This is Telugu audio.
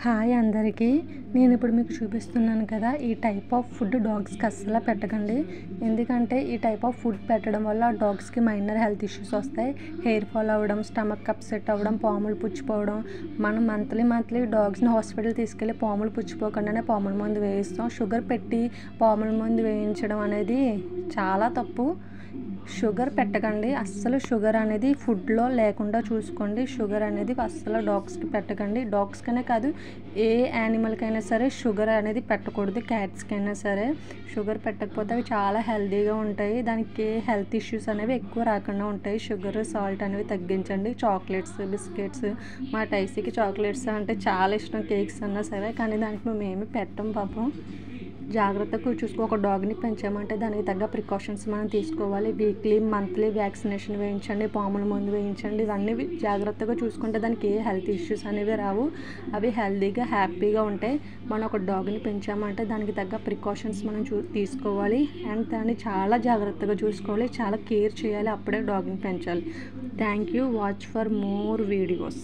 హాయ్ అందరికీ. నేను ఇప్పుడు మీకు చూపిస్తున్నాను కదా, ఈ టైప్ ఆఫ్ ఫుడ్ డాగ్స్కి అస్సలు పెట్టకండి. ఎందుకంటే ఈ టైప్ ఆఫ్ ఫుడ్ పెట్టడం వల్ల డాగ్స్కి మైనర్ హెల్త్ ఇష్యూస్ వస్తాయి. హెయిర్ ఫాల్ అవ్వడం, స్టమక్ అప్సెట్ అవ్వడం, పాములు పుచ్చిపోవడం. మనం మంత్లీ డాగ్స్ని హాస్పిటల్ తీసుకెళ్ళి పాములు పుచ్చిపోకుండానే పాముల మందు వేయిస్తాం. షుగర్ పెట్టి పాముల మందు వేయించడం అనేది చాలా తప్పు. షుగర్ పెట్టకండి. అస్సలు షుగర్ అనేది ఫుడ్లో లేకుండా చూసుకోండి. షుగర్ అనేది అస్సలు డాగ్స్కి పెట్టకండి. డాగ్స్కనే కాదు, ఏ యానిమల్కైనా సరే షుగర్ అనేది పెట్టకూడదు. క్యాట్స్కైనా సరే షుగర్ పెట్టకపోతే అవి చాలా హెల్తీగా ఉంటాయి. దానికి హెల్త్ ఇష్యూస్ అనేవి ఎక్కువ రాకుండా ఉంటాయి. షుగర్, సాల్ట్ అనేవి తగ్గించండి. చాక్లెట్స్, బిస్కెట్స్, మా టైసీకి చాక్లెట్స్ అంటే చాలా ఇష్టం, కేక్స్ అన్నా సరే. కానీ దానికి మేము ఏమి పెట్టం పాపం. జాగ్రత్తగా చూసుకో. ఒక డాగ్ని పెంచామంటే దానికి తగ్గ ప్రికాషన్స్ మనం తీసుకోవాలి. వీక్లీ, మంత్లీ వ్యాక్సినేషన్ వేయించండి, పాముల మందు వేయించండి. ఇవన్నీ జాగ్రత్తగా చూసుకుంటే దానికి ఏ హెల్త్ ఇష్యూస్ అనేవి రావు. అవి హెల్తీగా, హ్యాపీగా ఉంటాయి. మనం ఒక డాగ్ని పెంచామంటే దానికి తగ్గ ప్రికాషన్స్ మనం తీసుకోవాలి. అండ్ దాన్ని చాలా జాగ్రత్తగా చూసుకోవాలి, చాలా కేర్ చేయాలి. అప్పుడే డాగ్ని పెంచాలి. Thank you. Watch for more videos.